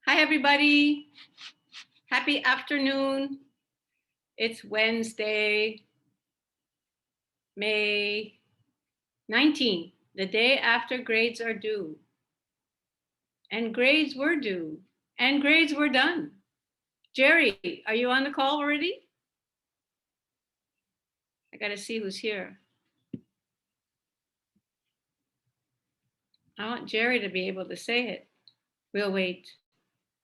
Hi, everybody. Happy afternoon. It's Wednesday, May 19th, the day after grades are due. And grades were due, and grades were done. Jerry, are you on the call already? I got to see who's here. I want Jerry to be able to say it. We'll wait.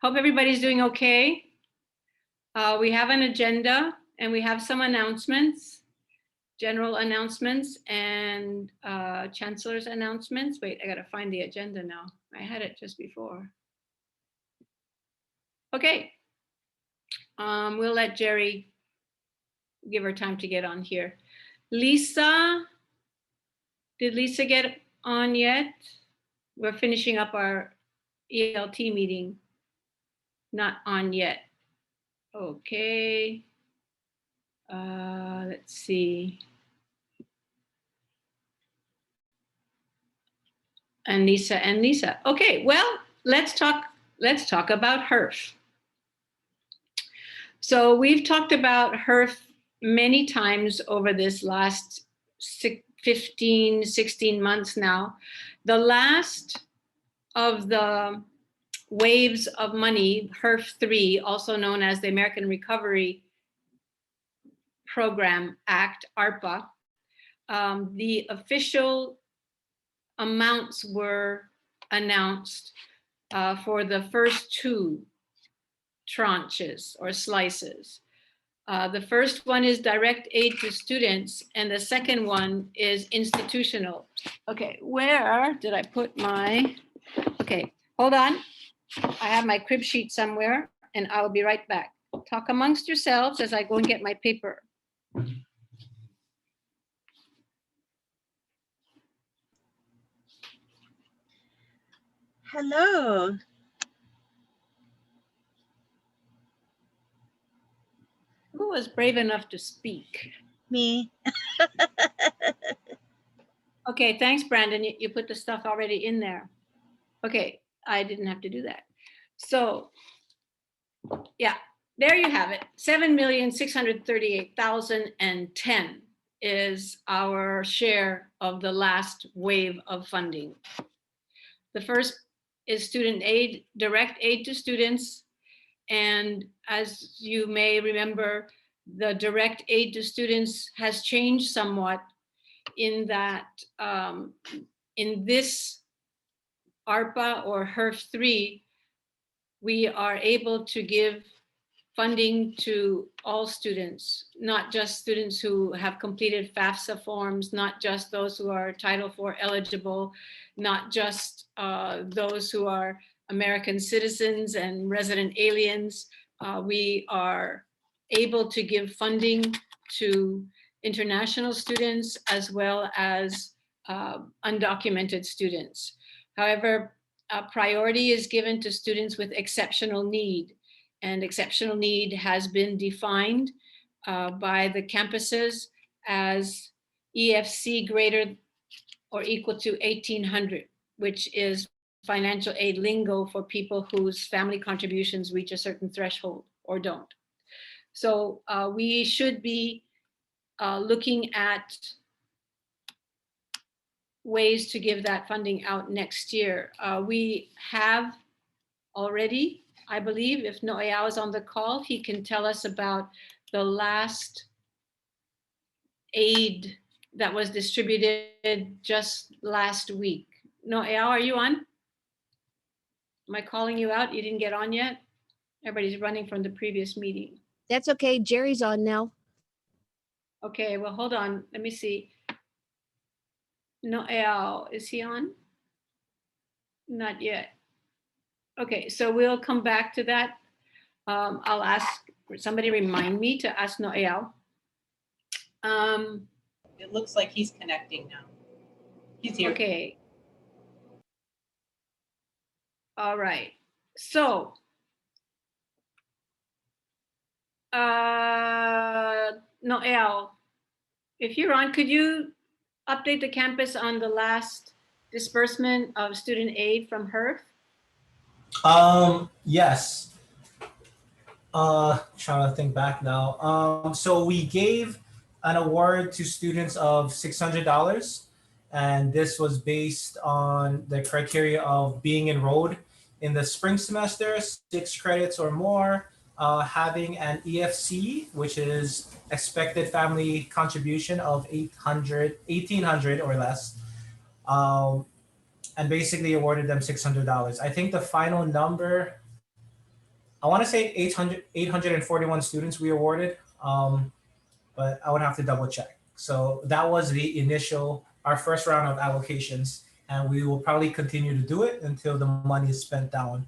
Hope everybody's doing okay. We have an agenda and we have some announcements, general announcements and chancellor's announcements. Wait, I got to find the agenda now. I had it just before. Okay. We'll let Jerry give her time to get on here. Lisa, did Lisa get on yet? We're finishing up our ELT meeting. Not on yet. Okay. Let's see. And Lisa. Okay, well, let's talk about HERF. So we've talked about HERF many times over this last 15, 16 months now. The last of the waves of money, HERF 3, also known as the American Recovery Program Act, ARPA, the official amounts were announced for the first two tranches or slices. The first one is direct aid to students, and the second one is institutional. Okay, where did I put my, okay, hold on. I have my crib sheet somewhere, and I will be right back. Talk amongst yourselves as I go and get my paper. Hello. Who was brave enough to speak? Me. Okay, thanks, Brandon. You put the stuff already in there. Okay, I didn't have to do that. So, yeah, there you have it. 7,638,010 is our share of the last wave of funding. The first is student aid, direct aid to students. And as you may remember, the direct aid to students has changed somewhat in that in this ARPA or HERF 3, we are able to give funding to all students, not just students who have completed FAFSA forms, not just those who are Title IV eligible, not just those who are American citizens and resident aliens. We are able to give funding to international students as well as undocumented students. However, priority is given to students with exceptional need, and exceptional need has been defined by the campuses as EFC greater or equal to 1,800, which is financial aid lingo for people whose family contributions reach a certain threshold or don't. So we should be looking at ways to give that funding out next year. We have already, I believe, if Noeao is on the call, he can tell us about the last aid that was distributed just last week. Noeao, are you on? Am I calling you out? You didn't get on yet? Everybody's running from the previous meeting. That's okay. Jerry's on now. Okay, well, hold on. Let me see. Noeao, is he on? Not yet. Okay, so we'll come back to that. I'll ask somebody remind me to ask Noeao. It looks like he's connecting now. He's here. Okay. All right. So, Noeao, if you're on, could you update the campus on the last disbursement of student aid from HERF? Yes. Trying to think back now. So we gave an award to students of $600, and this was based on the criteria of being enrolled in the spring semester, 6 credits or more, having an EFC, which is expected family contribution of 1,800 or less, um, and basically awarded them $600. I think the final number, I want to say 841 students we awarded, but I would have to double check. So that was the initial, our first round of allocations, and we will probably continue to do it until the money is spent down.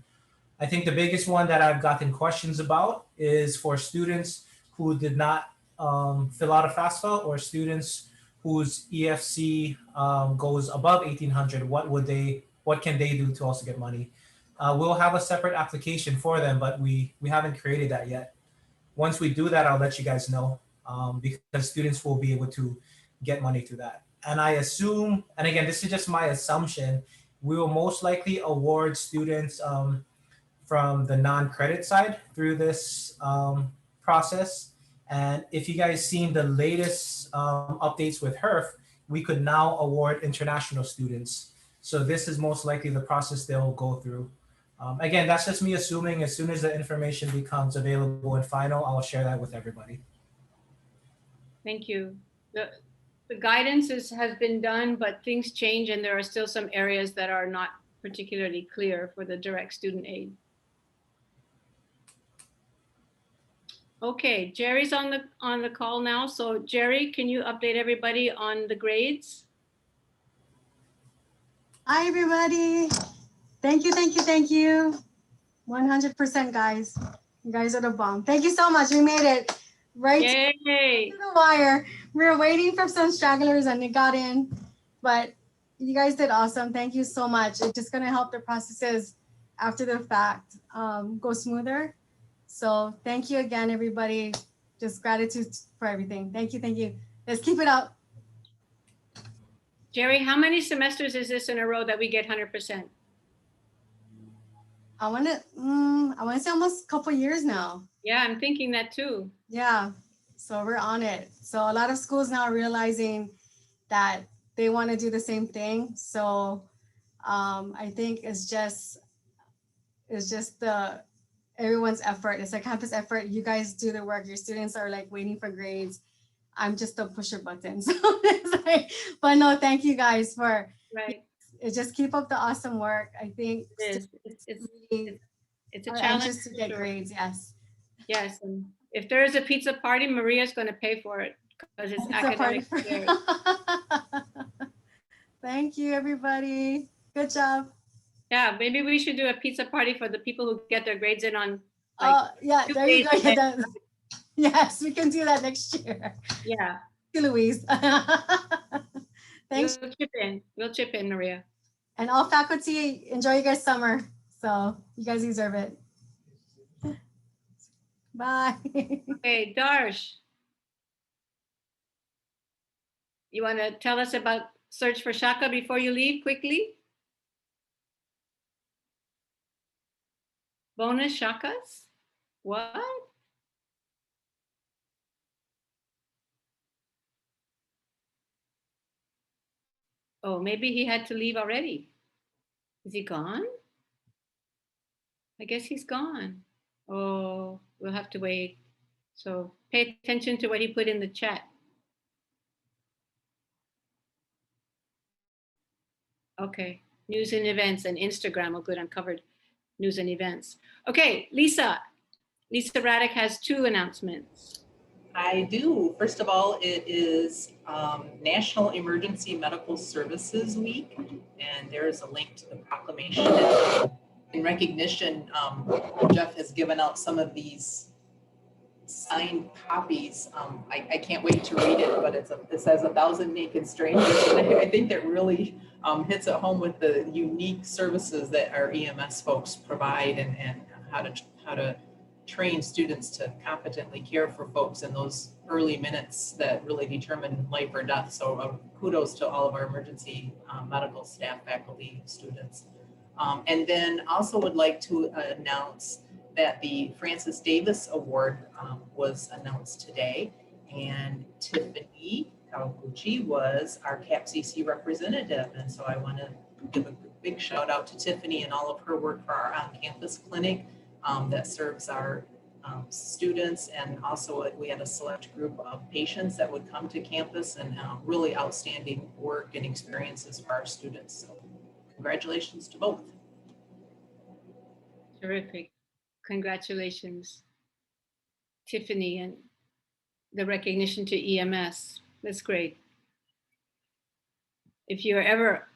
I think the biggest one that I've gotten questions about is for students who did not fill out a FAFSA, or students whose EFC goes above 1,800. What can they do to also get money? We'll have a separate application for them, but we haven't created that yet. Once we do that, I'll let you guys know, because students will be able to get money through that. And I assume, and again, this is just my assumption, we will most likely award students from the non-credit side through this process. And if you guys seen the latest updates with HERF, we could now award international students. So this is most likely the process they'll go through. Again, that's just me assuming. As soon as the information becomes available and final, I'll share that with everybody. Thank you. The guidance has been done, but things change and there are still some areas that are not particularly clear for the direct student aid. Okay, Jerry's on the call now. So Jerry, can you update everybody on the grades? Hi, everybody. Thank you, thank you, thank you. 100%, guys. You guys are the bomb. Thank you so much. We made it right Yay! to the wire. We were waiting for some stragglers and it got in, but you guys did awesome. Thank you so much. It's just going to help the processes after the fact go smoother. So thank you again, everybody. Just gratitude for everything. Thank you, thank you. Let's keep it up. Jerry, how many semesters is this in a row that we get 100%? I want to say almost a couple years now. Yeah, I'm thinking that too. Yeah, so we're on it. So a lot of schools now are realizing that they want to do the same thing. So I think it's just the everyone's effort. It's a campus effort. You guys do the work. Your students are like waiting for grades. I'm just a pusher button. So it's like, but no, thank you guys for Right. just keep up the awesome work. I think It is. really It's a are challenge anxious to for get sure. grades. Yes. Yes, and if there is a pizza party, Maria's going to pay for it because it's It's a party academic for affairs. Thank you, everybody. Good job. Yeah, maybe we should do a pizza party for the people who get their grades in on like Yeah, 2 there you days go. ahead. Yeah, yes, we can do that next year. Yeah, Thank you, Louise. Thanks. We'll chip in, Maria. And all faculty, enjoy your guys' summer. So you guys deserve it. Bye. Okay, Darsh. You want to tell us about Search for Shaka before you leave quickly? Bonus Shakas? What? Oh, maybe he had to leave already. Is he gone? I guess he's gone. Oh, we'll have to wait. So pay attention to what he put in the chat. Okay, news and events and Instagram. Oh, good, uncovered news and events. Okay, Lisa. Lisa Raddick has 2 announcements. I do. First of all, it is National Emergency Medical Services Week, and there is a link to the proclamation. In recognition, Jeff has given out some of these signed copies. I can't wait to read it, but it says 1,000 Naked Strangers. And I think that really hits at home with the unique services that our EMS folks provide, and how to train students to competently care for folks in those early minutes that really determine life or death. So kudos to all of our emergency medical staff, faculty, students. And then also would like to announce that the Francis Davis Award was announced today. And Tiffany Kawaguchi was our CAPCC representative. And so I want to give a big shout out to Tiffany and all of her work for our on-campus clinic that serves our students. And also we had a select group of patients that would come to campus, and really outstanding work and experiences for our students. So congratulations to both. Terrific. Congratulations, Tiffany, and the recognition to EMS. That's great. If you're ever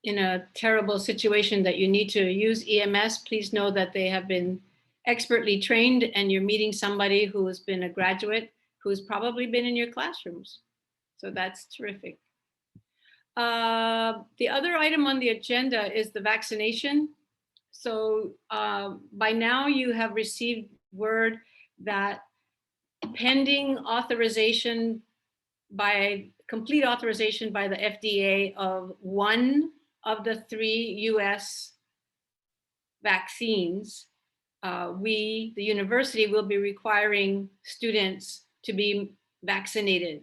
in a terrible situation that you need to use EMS, please know that they have been expertly trained, and you're meeting somebody who has been a graduate who's probably been in your classrooms. So that's terrific. The other item on the agenda is the vaccination. So by now you have received word that pending authorization complete authorization by the FDA of one of the 3 US vaccines, the university will be requiring students to be vaccinated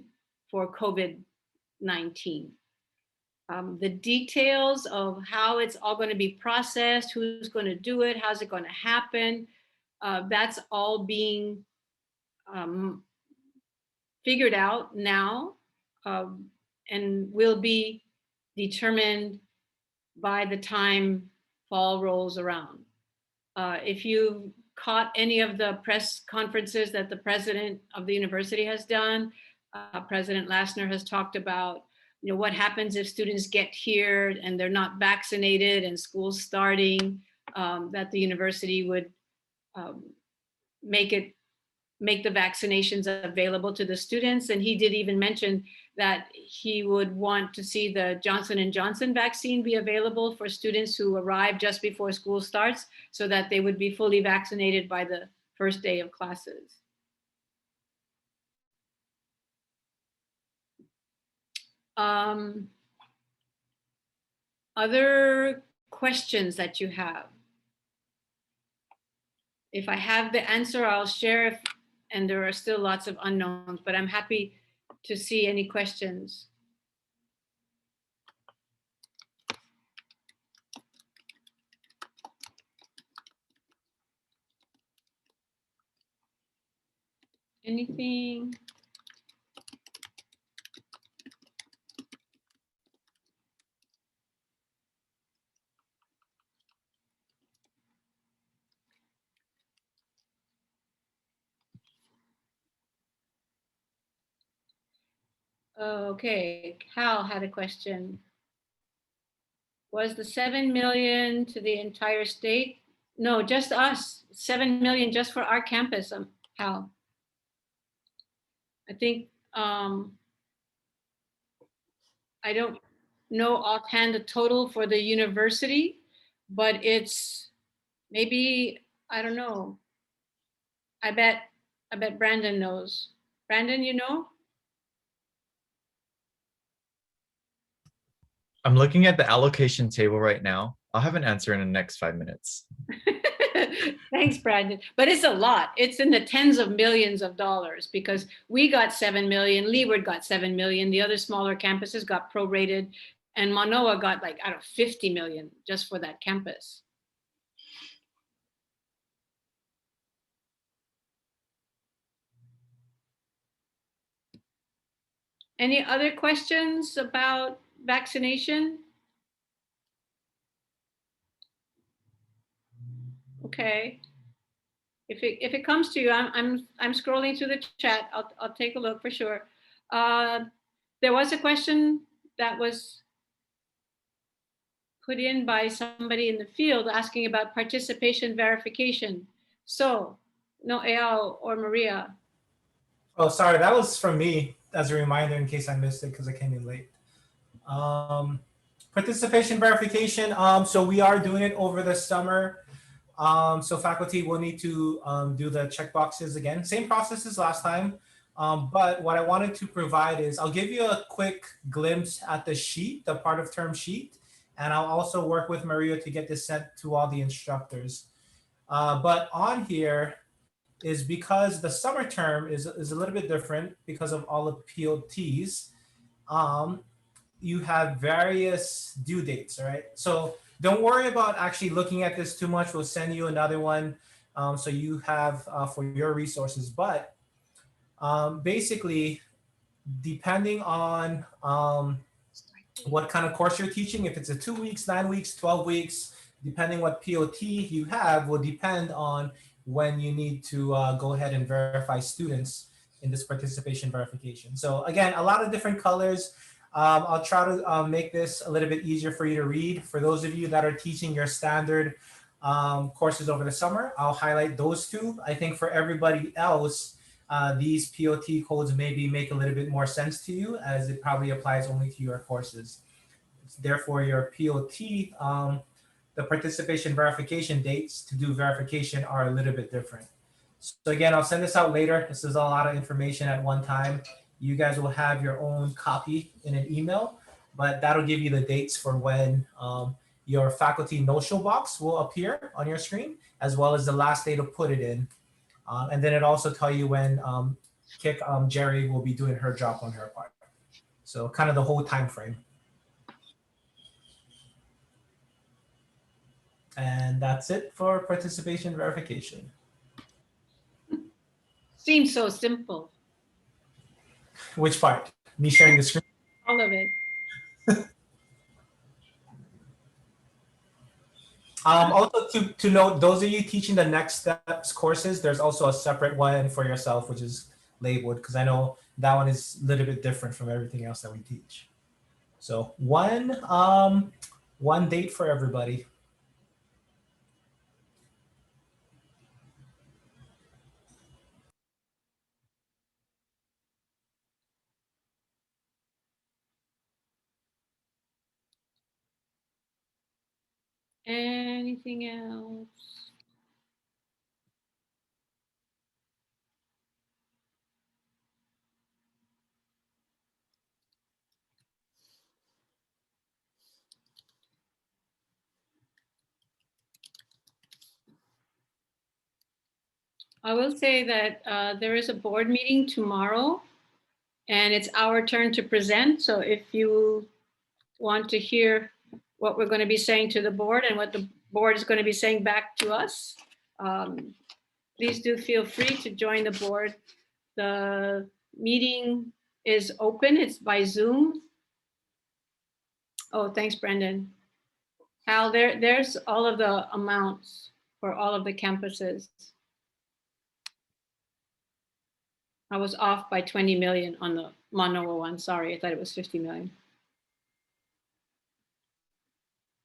for COVID-19. The details of how it's all going to be processed, who's going to do it, how's it going to happen, that's all being figured out now, and will be determined by the time fall rolls around. If you caught any of the press conferences that the president of the university has done, President Lassner has talked about, what happens if students get here and they're not vaccinated and school's starting, that the university would make the vaccinations available to the students. And he did even mention that he would want to see the Johnson & Johnson vaccine be available for students who arrive just before school starts, so that they would be fully vaccinated by the first day of classes. Other questions that you have? If I have the answer, I'll share, and there are still lots of unknowns, but I'm happy to see any questions. Anything? Okay, Hal had a question. Was the 7 million to the entire state? No, just us. 7 million just for our campus, Hal. I think, I don't know offhand the total for the university, but it's maybe, I don't know. I bet Brandon knows. Brandon, you know? I'm looking at the allocation table right now. I'll have an answer in the next 5 minutes. Thanks, Brandon. But it's a lot. It's in the tens of millions of dollars, because we got 7 million, Leeward got 7 million, the other smaller campuses got prorated, and Manoa got like, I don't know, 50 million just for that campus. Any other questions about vaccination? Okay. If it comes to you, I'm scrolling through the chat. I'll take a look for sure. There was a question that was put in by somebody in the field asking about participation verification. So, no, Eyal or Maria. Oh, sorry, that was from me as a reminder in case I missed it because I came in late. Participation verification. So we are doing it over the summer. So faculty will need to do the checkboxes again. Same process as last time. But what I wanted to provide is I'll give you a quick glimpse at the sheet, the part of term sheet. and I'll also work with Maria to get this sent to all the instructors. But on here is because the summer term is a little bit different because of all the POTs. Um, you have various due dates, right? So don't worry about actually looking at this too much. We'll send you another one so you have for your resources. But basically, depending on what kind of course you're teaching, if it's a 2 weeks, 9 weeks, 12 weeks, depending what POT you have will depend on when you need to go ahead and verify students in this participation verification. So again, a lot of different colors. I'll try to make this a little bit easier for you to read. For those of you that are teaching your standard courses over the summer, I'll highlight those two. I think for everybody else, these POT codes maybe make a little bit more sense to you as it probably applies only to your courses. Therefore, your POT, the participation verification dates to do verification are a little bit different. So again, I'll send this out later. This is a lot of information at one time. You guys will have your own copy in an email, but that'll give you the dates for when your faculty no-show box will appear on your screen, as well as the last day to put it in. And then it also tell you when Jerry will be doing her job on her part. So kind of the whole time frame. And that's it for participation verification. Seems so simple, Which part? Me sharing the screen? all of it. Also to note, those of you teaching the next steps courses, there's also a separate one for yourself, which is labeled, because I know that one is a little bit different from everything else that we teach. So one date for everybody. Anything else? I will say that there is a board meeting tomorrow and it's our turn to present. So if you want to hear what we're going to be saying to the board and what the board is going to be saying back to us, please do feel free to join the board. The meeting is open. It's by Zoom. Oh, thanks, Brendan. Hal, there's all of the amounts for all of the campuses. I was off by 20 million on the Monroe one. Sorry, I thought it was 50 million.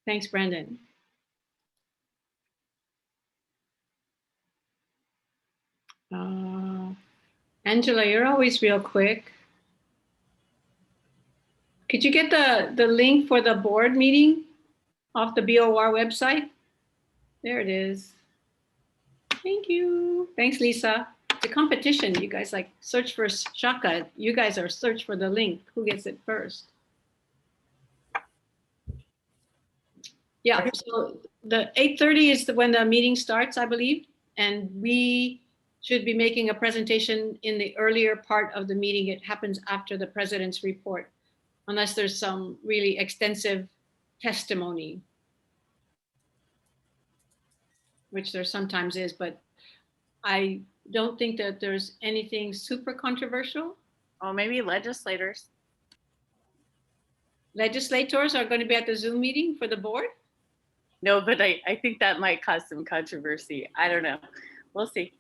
Thanks, Brendan. Angela, you're always real quick. Could you get the link for the board meeting off the BOR website? There it is. Thank you. Thanks, Lisa. It's a competition. You guys like search for Shaka. You guys are search for the link. Who gets it first? Yeah, so the 8:30 is when the meeting starts, I believe. And we should be making a presentation in the earlier part of the meeting. It happens after the president's report, unless there's some really extensive testimony, which there sometimes is, but I don't think that there's anything super controversial. Oh, maybe legislators. Legislators are going to be at the Zoom meeting for the board? No, but I think that might cause some controversy. I don't know. We'll see.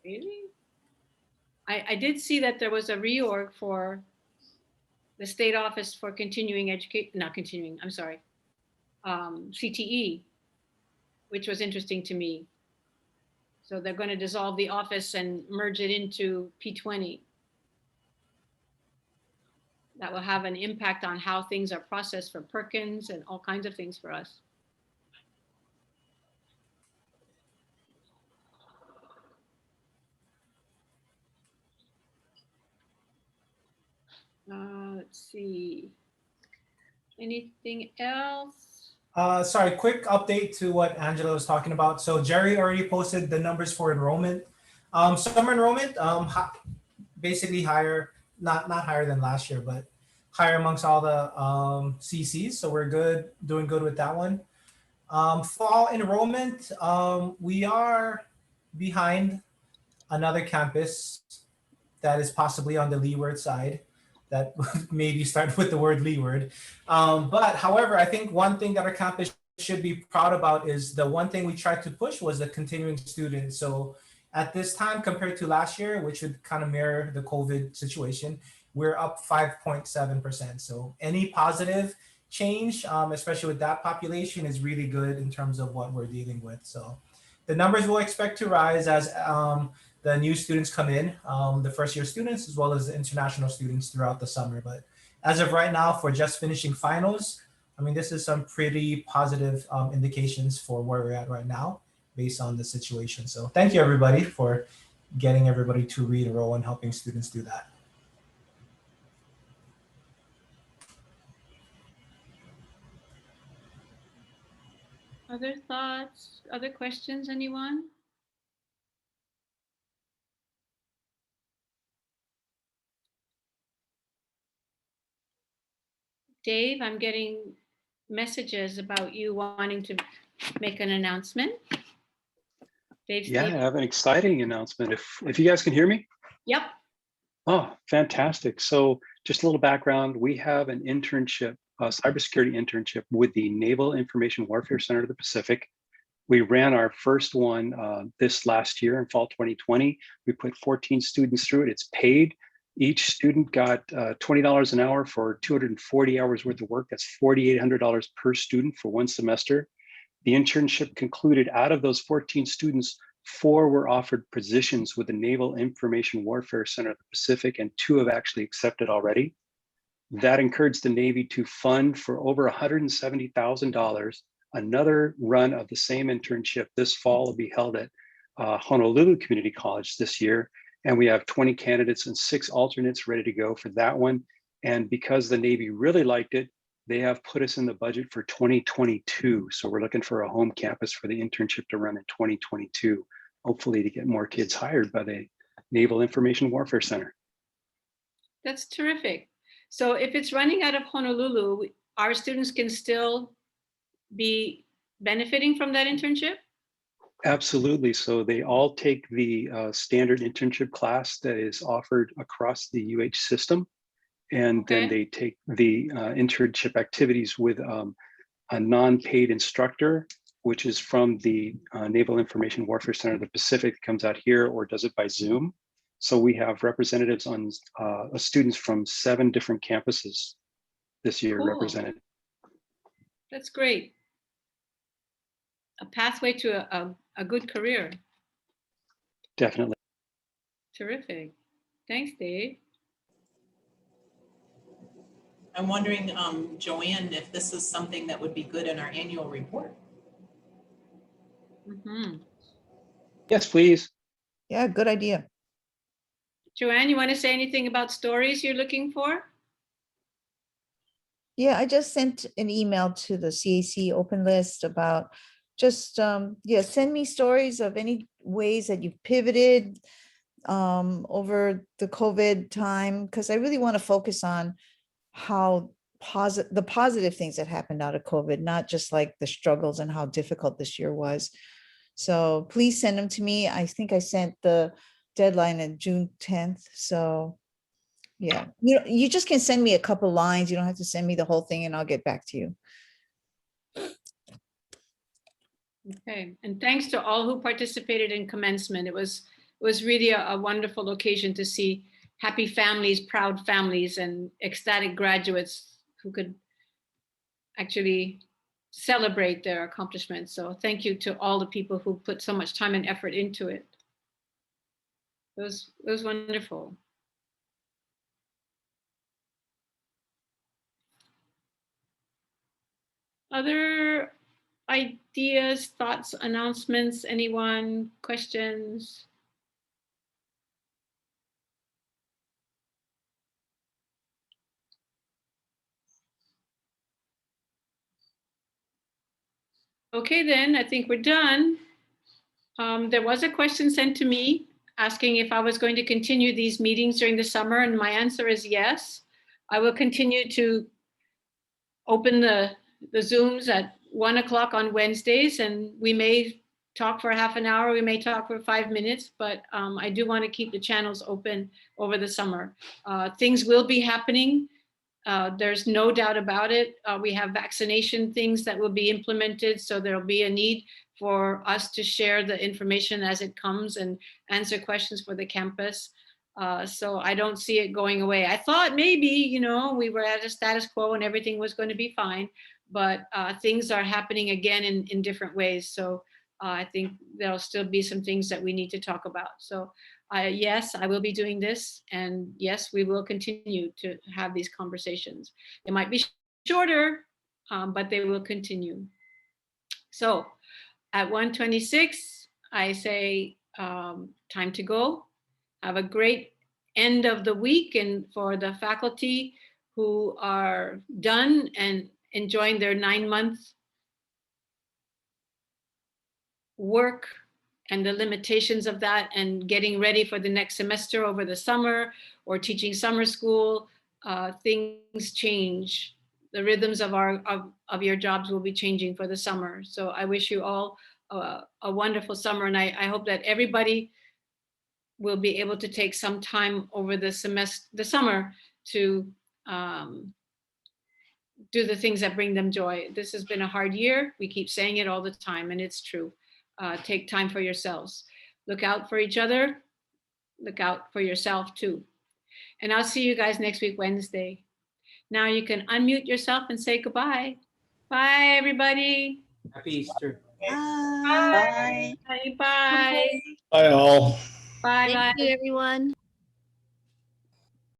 Really? I did see that there was a reorg for the State Office for Continuing Education, not continuing, I'm sorry, CTE, which was interesting to me. So they're going to dissolve the office and merge it into P20. That will have an impact on how things are processed for Perkins and all kinds of things for us. Let's see. Anything else? Sorry, quick update to what Angela was talking about. So Jerry already posted the numbers for enrollment. Summer enrollment, basically higher, not higher than last year, but higher amongst all the CCs. So we're good, doing good with that one. Fall enrollment, we are behind another campus that is possibly on the leeward side. That maybe start with the word leeward. But however, I think one thing that our campus should be proud about is the one thing we tried to push was the continuing students. So at this time compared to last year, which would kind of mirror the COVID situation, we're up 5.7%. So any positive change, especially with that population, is really good in terms of what we're dealing with. So the numbers will expect to rise as the new students come in, the first year students, as well as the international students throughout the summer. But as of right now, for just finishing finals, I mean, this is some pretty positive indications for where we're at right now based on the situation. So thank you everybody for getting everybody to re-enroll and helping students do that. Other thoughts, other questions, anyone? Dave, I'm getting messages about you wanting to make an announcement. Dave, Yeah, I Steve? have an exciting announcement. If you guys can hear me. Yep. Oh, fantastic. So just a little background. We have an internship, a cybersecurity internship with the Naval Information Warfare Center of the Pacific. We ran our first one this last year in fall 2020. We put 14 students through it. It's paid. Each student got $20 an hour for 240 hours worth of work. That's $4,800 per student for one semester. The internship concluded. Out of those 14 students, 4 were offered positions with the Naval Information Warfare Center of the Pacific, and 2 have actually accepted already. That encouraged the Navy to fund for over $170,000 another run of the same internship. This fall will be held at Honolulu Community College this year. And we have 20 candidates and 6 alternates ready to go for that one. And because the Navy really liked it, they have put us in the budget for 2022. So we're looking for a home campus for the internship to run in 2022, hopefully to get more kids hired by the Naval Information Warfare Center. That's terrific. So if it's running out of Honolulu, our students can still be benefiting from that internship? Absolutely. So they all take the standard internship class that is offered across the UH system. And then they take the internship activities with a non-paid instructor, which is from the Naval Information Warfare Center of the Pacific, that comes out here or does it by Zoom. So we have representatives on students from 7 different campuses this year represented. That's great. A pathway to a good career. Definitely. Terrific. Thanks, Dave. I'm wondering, Joanne, if this is something that would be good in our annual report. Yes, please. Yeah, good idea. Joanne, you want to say anything about stories you're looking for? Yeah, I just sent an email to the CAC open list about just, send me stories of any ways that you've pivoted over the COVID time, because I really want to focus on how the positive things that happened out of COVID, not just like the struggles and how difficult this year was. So please send them to me. I think I sent the deadline on June 10th. So yeah, you just can send me a couple lines. You don't have to send me the whole thing and I'll get back to you. Okay, and thanks to all who participated in commencement. It was really a wonderful occasion to see happy families, proud families, and ecstatic graduates who could actually celebrate their accomplishments. So thank you to all the people who put so much time and effort into it. It was wonderful. Other ideas, thoughts, announcements, anyone, questions? Okay, then I think we're done. There was a question sent to me asking if I was going to continue these meetings during the summer, and my answer is yes. I will continue to open the Zooms at 1 o'clock on Wednesdays, and we may talk for half an hour, we may talk for 5 minutes, but I do want to keep the channels open over the summer. Things will be happening. There's no doubt about it. We have vaccination things that will be implemented, so there'll be a need for us to share the information as it comes and answer questions for the campus. So I don't see it going away. I thought maybe, we were at a status quo and everything was going to be fine, but things are happening again in different ways. So I think there'll still be some things that we need to talk about. So yes, I will be doing this, and yes, we will continue to have these conversations. It might be shorter, but they will continue. So at 1:26, I say time to go. Have a great end of the week, and for the faculty who are done and enjoying their 9-month work and the limitations of that and getting ready for the next semester over the summer or teaching summer school, things change. The rhythms of your jobs will be changing for the summer. So I wish you all a wonderful summer, and I hope that everybody will be able to take some time over the summer to do the things that bring them joy. This has been a hard year. We keep saying it all the time, and it's true. Take time for yourselves. Look out for each other. Look out for yourself too. And I'll see you guys next week, Wednesday. Now you can unmute yourself and say goodbye. Bye, everybody. Happy Easter. Bye. Bye. Bye. Bye. Bye all. Bye. Thank Bye. you, everyone.